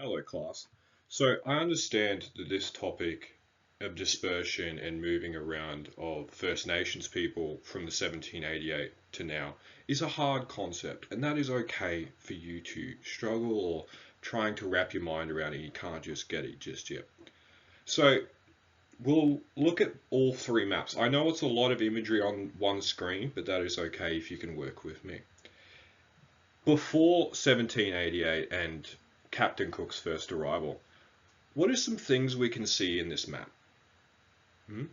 Hello, class. So I understand that this topic of dispersion and moving around of First Nations people from the 1788 to now is a hard concept, and that is okay for you to struggle or trying to wrap your mind around it. You can't just get it just yet. So we'll look at all three maps. I know it's a lot of imagery on one screen, but that is okay if you can work with me. Before 1788 and Captain Cook's first arrival, what are some things we can see in this map? Hmm?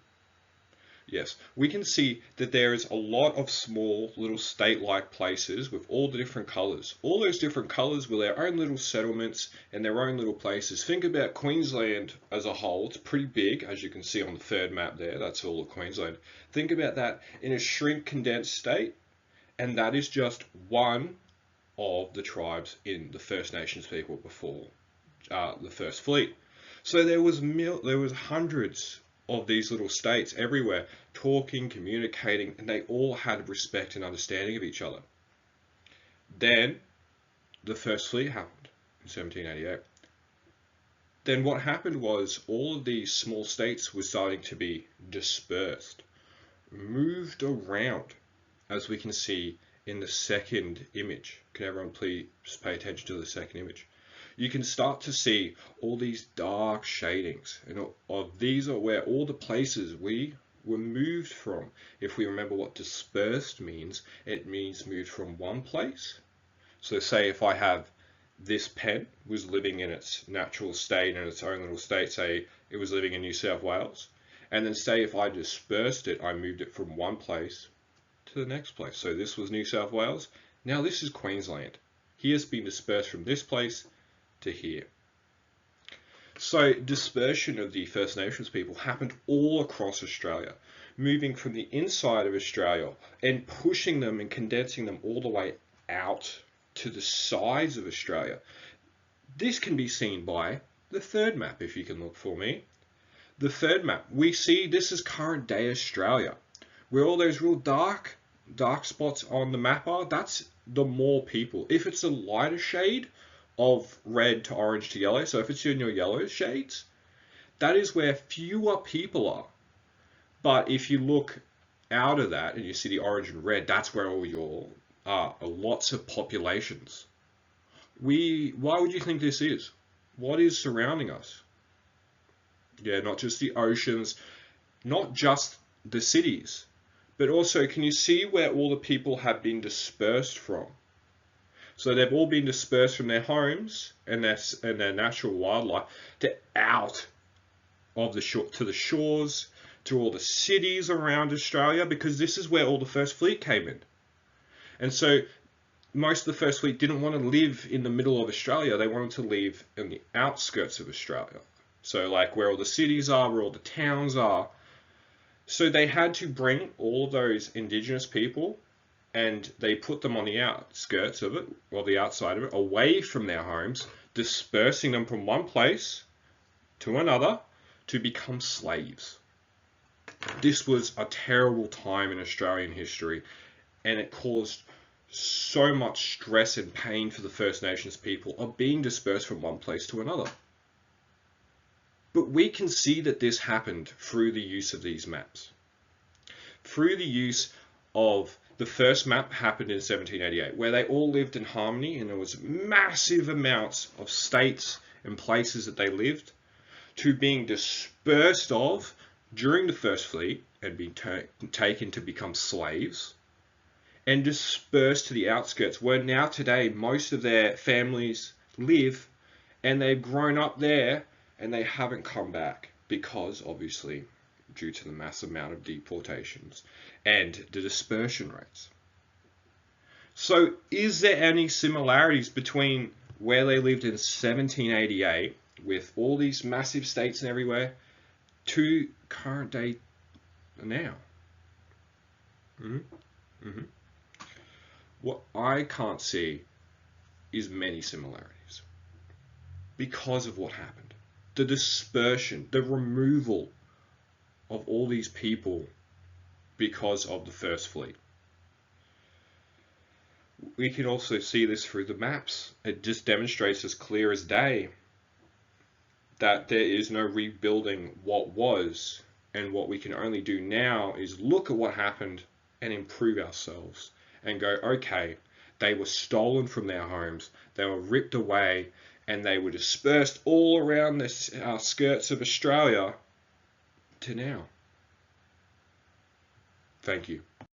Yes, we can see that there is a lot of small little state-like places with all the different colours. All those different colours were their own little settlements and their own little places. Think about Queensland as a whole. It's pretty big, as you can see on the third map there. That's all of Queensland. Think about that in a shrink condensed state, and that is just one of the tribes in the First Nations people before the First Fleet. So there was hundreds of these little states everywhere, talking, communicating, and they all had respect and understanding of each other. Then the First Fleet happened in 1788. Then what happened was all of these small states were starting to be dispersed, moved around, as we can see in the second image. Can everyone please pay attention to the second image? You can start to see all these dark shadings, and these are where all the places we were moved from. If we remember what dispersed means, it means moved from one place. So say if I have this pen was living in its natural state, in its own little state, say it was living in New South Wales, and then say if I dispersed it, I moved it from one place to the next place. So this was New South Wales. Now this is Queensland. He has been dispersed from this place to here. So dispersion of the First Nations people happened all across Australia, moving from the inside of Australia and pushing them and condensing them all the way out to the sides of Australia. This can be seen by the third map, if you can look for me. The third map, we see this is current day Australia, where all those real dark spots on the map are. That's the more people. If it's a lighter shade of red to orange to yellow, so if it's in your yellow shades, that is where fewer people are. But if you look out of that and you see the orange and red, that's where all your lots of populations. Why would you think this is? What is surrounding us? Yeah, not just the oceans, not just the cities, but also can you see where all the people have been dispersed from? So they've all been dispersed from their homes and their natural wildlife to out of the shore, to the shores, to all the cities around Australia, because this is where all the First Fleet came in. And so most of the First Fleet didn't want to live in the middle of Australia. They wanted to live in the outskirts of Australia. So like where all the cities are, where all the towns are. So they had to bring all of those indigenous people and they put them on the outskirts of it, or the outside of it, away from their homes, dispersing them from one place to another to become slaves. This was a terrible time in Australian history, and it caused so much stress and pain for the First Nations people of being dispersed from one place to another. But we can see that this happened through the use of these maps. Through the use of the first map happened in 1788, where they all lived in harmony and there was massive amounts of states and places that they lived, to being dispersed of during the First Fleet and being taken to become slaves, and dispersed to the outskirts, where now today most of their families live and they've grown up there and they haven't come back because obviously due to the massive amount of deportations and the dispersion rates. So is there any similarities between where they lived in 1788 with all these massive states and everywhere to current day now? What I can't see is many similarities because of what happened. The dispersion, the removal of all these people because of the First Fleet. We can also see this through the maps. It just demonstrates as clear as day that there is no rebuilding what was, and what we can only do now is look at what happened and improve ourselves and go, okay, they were stolen from their homes, they were ripped away, and they were dispersed all around the skirts of Australia to now. Thank you.